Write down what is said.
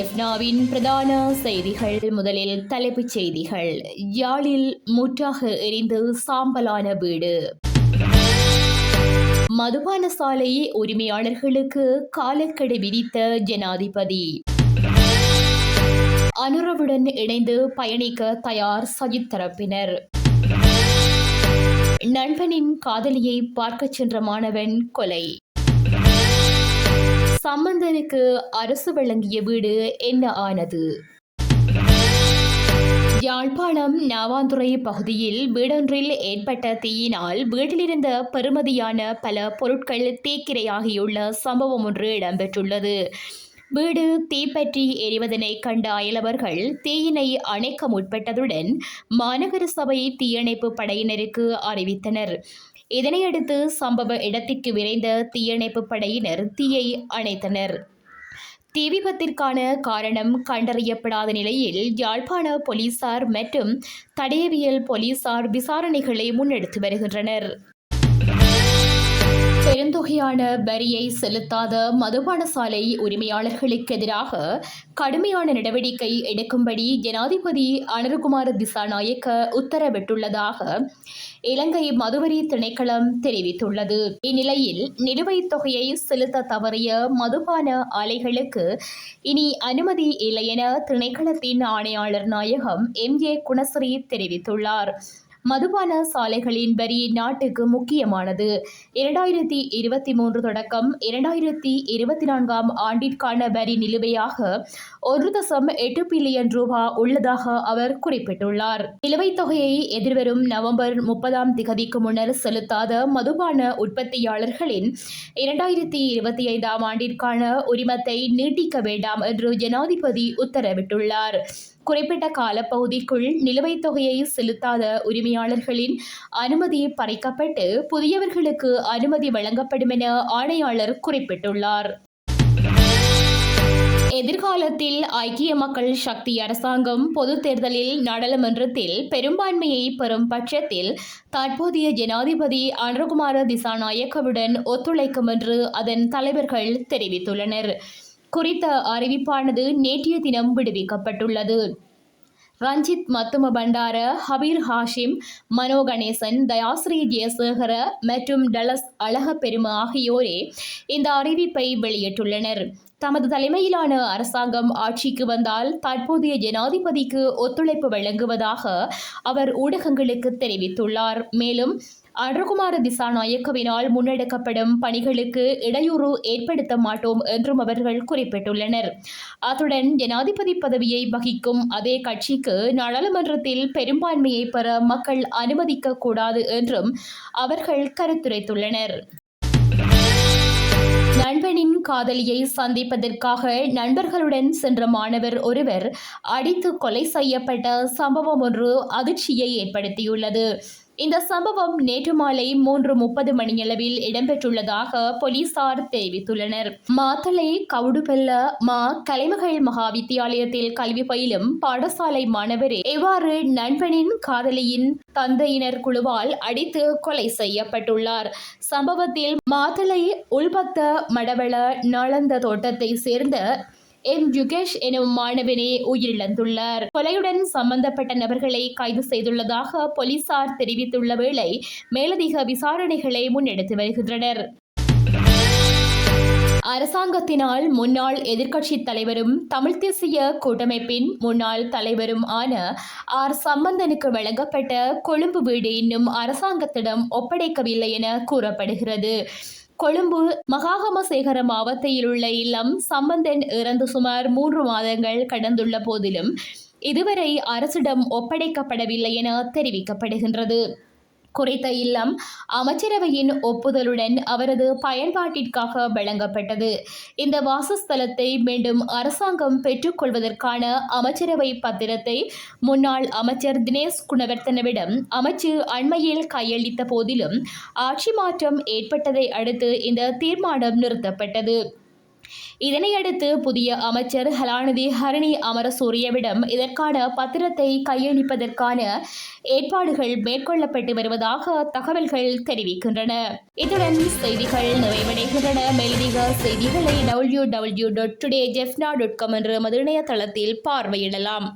எஃப்னாவின் பிரதான செய்திகள். முதலில் தலைப்புச் செய்திகள். யாழில் முற்றாக எரிந்து சாம்பலான வீடு. மதுபான சாலை உரிமையாளர்களுக்கு காலக்கெடு விதித்த ஜனாதிபதி. அனுரவுடன் இணைந்து பயணிக்க தயார் சஜித் தரப்பினர். நண்பனின் காதலியை பார்க்கச் சென்ற மாணவன் கொலை. சம்பந்தனுக்கு அரசு வழங்கிய வீடு என்ன ஆனது? யாழ்ப்பாணம் நாவாந்துறை பகுதியில் வீடொன்றில் ஏற்பட்ட தீயினால் வீட்டிலிருந்த பெறுமதியான பல பொருட்கள் தீக்கிரையாகியுள்ள சம்பவம் ஒன்று இடம்பெற்றுள்ளது. வீடு தீப்பற்றி எரிவதனை கண்ட அயலவர்கள் தீயினை அணைக்க முற்பட்டதுடன் மாநகர சபை தீயணைப்பு படையினருக்கு அறிவித்தனர். இதனையடுத்து சம்பவ இடத்திற்கு விரைந்த தீயணைப்பு படையினர் தீயை அணைத்தனர். தீ விபத்திற்கான காரணம் கண்டறியப்படாத நிலையில் யாழ்ப்பாண போலீசார் மற்றும் தடயவியல் போலீசார் விசாரணைகளை முன்னெடுத்து வருகின்றனர். பெருந்தொகையான வரியை செலுத்தாத மதுபான சாலை உரிமையாளர்களுக்கு எதிராக கடுமையான நடவடிக்கை எடுக்கும்படி ஜனாதிபதி அனுரகுமார திசாநாயக்க உத்தரவிட்டுள்ளதாக இலங்கை மதுவரி திணைக்களம் தெரிவித்துள்ளது. இந்நிலையில் நிலுவைத் தொகையை செலுத்த தவறிய மதுபான ஆலைகளுக்கு இனி அனுமதி இல்லை என திணைக்களத்தின் ஆணையாளர் நாயகம் MA குணஸ்ரீ தெரிவித்துள்ளார். மதுபான சாலைகளின் வரி நாட்டுக்கு முக்கியமானது. 2023 தொடக்கம் 2024 ஆண்டிற்கான வரி நிலுவையாக 1.8 பில்லியன் ரூபாய் உள்ளதாக அவர் குறிப்பிட்டுள்ளார். நிலுவைத் தொகையை எதிர்வரும் நவம்பர் 30 முன்னர் செலுத்தாத மதுபான உற்பத்தியாளர்களின் 2025 ஆண்டிற்கான உரிமத்தை நீட்டிக்க வேண்டாம் என்று ஜனாதிபதி உத்தரவிட்டுள்ளார். குறிப்பிட்ட காலப்பகுதிக்குள் நிலுவைத் தொகையை செலுத்தாத உரிமையாளர்களின் அனுமதி பறிக்கப்பட்டு புதியவர்களுக்கு அனுமதி வழங்கப்படும் என ஆணையாளர் குறிப்பிட்டுள்ளார். எதிர்காலத்தில் ஐக்கிய மக்கள் சக்தி அரசாங்கம் பொதுத் தேர்தலில் நாடாளுமன்றத்தில் பெரும்பான்மையை பெறும் பட்சத்தில் தற்போதைய ஜனாதிபதி அனுரகுமார திசாநாயக்கவுடன் ஒத்துழைக்கும் என்று அதன் தலைவர்கள் தெரிவித்துள்ளனர். குறித்த அறிவிப்பானது நேற்றைய தினம் விடுவிக்கப்பட்டுள்ளது. ரஞ்சித் மத்தும பண்டார, ஹபீர் ஹாஷிம், மனோ கணேசன், தயாஸ்ரீ ஜெயசேகர மற்றும் டலஸ் அழகப்பெரும ஆகியோரே இந்த அறிவிப்பை வெளியிட்டுள்ளனர். தமது தலைமையிலான அரசாங்கம் ஆட்சிக்கு வந்தால் தற்போதைய ஜனாதிபதிக்கு ஒத்துழைப்பு வழங்குவதாக அவர் ஊடகங்களுக்கு தெரிவித்துள்ளார். மேலும் அனுரகுமார திசாநாயக்கவினால் முன்னெடுக்கப்படும் பணிகளுக்கு இடையூறு ஏற்படுத்த மாட்டோம் என்றும் அவர்கள் குறிப்பிட்டுள்ளனர். அத்துடன் ஜனாதிபதி பதவியை வகிக்கும் அதே கட்சிக்கு நாடாளுமன்றத்தில் பெரும்பான்மையை பெற மக்கள் அனுமதிக்க கூடாது என்றும் அவர்கள் கருத்துரைத்துள்ளனர். நண்பனின் காதலியை சந்திப்பதற்காக நண்பர்களுடன் சென்ற மாணவர் ஒருவர் அடித்து கொலை செய்யப்பட்ட சம்பவம் ஒன்று அதிர்ச்சியை ஏற்படுத்தியுள்ளது. இந்த சம்பவம் நேற்று மாலை 3:30 மணியளவில் இடம்பெற்றுள்ளதாக போலீசார் தெரிவித்துள்ளனர். மாத்தளை கவுடுபெல்ல கலைமகள் மகாவித்தியாலயத்தில் கல்வி பயிலும் பாடசாலை மாணவரே இவ்வாறு நண்பனின் காதலியின் தந்தையினர் குழுவால் அடித்து கொலை செய்யப்பட்டுள்ளார். சம்பவத்தில் மாத்தளை உள்பத்த மடவள நளந்த தோட்டத்தை சேர்ந்த யுகேஷ் எனும் மாணவனே உயிரிழந்துள்ளார். கொலையுடன் சம்பந்தப்பட்ட நபர்களை கைது செய்துள்ளதாக போலீசார் தெரிவித்துள்ள வேளை மேலதிக விசாரணைகளை முன்னெடுத்து வருகின்றனர். அரசாங்கத்தினால் முன்னாள் எதிர்க்கட்சித் தலைவரும் தமிழ் தேசிய கூட்டமைப்பின் முன்னாள் தலைவரும் ஆன சம்பந்தனுக்கு வழங்கப்பட்ட கொழும்பு வீடு இன்னும் அரசாங்கத்திடம் ஒப்படைக்கவில்லை என கூறப்படுகிறது. கொழும்பு மகாகமசேகர மாவட்டத்தில் உள்ள இல்லம் சம்பந்தன் இறந்து சுமார் 3 மாதங்கள் கடந்துள்ள போதிலும் இதுவரை அரசிடம் ஒப்படைக்கப்படவில்லை என தெரிவிக்கப்படுகின்றது. குறித்த இல்லம் அமைச்சரவையின் ஒப்புதலுடன் அவரது பயன்பாட்டிற்காக வழங்கப்பட்டது. இந்த வாசஸ்தலத்தை மீண்டும் அரசாங்கம் பெற்றுக்கொள்வதற்கான அமைச்சரவை பத்திரத்தை முன்னாள் அமைச்சர் தினேஷ் குணவர்த்தனவிடம் அமைச்சு அண்மையில் கையளித்த போதிலும் ஆட்சி மாற்றம் ஏற்பட்டதை அடுத்து இந்த தீர்மானம் நிறுத்தப்பட்டது. இதனையடுத்து புதிய அமைச்சர் கலாநிதி ஹரணி அமரசூரியவிடம் இதற்கான பத்திரத்தை கையளிப்பதற்கான ஏற்பாடுகள் மேற்கொள்ளப்பட்டு வருவதாக தகவல்கள் தெரிவிக்கின்றன. இத்துடன் செய்திகள் நிறைவடைகின்றன. மேலதிக செய்திகளை www.todayjefna.com என்ற இணையதளத்தில் பார்வையிடலாம்.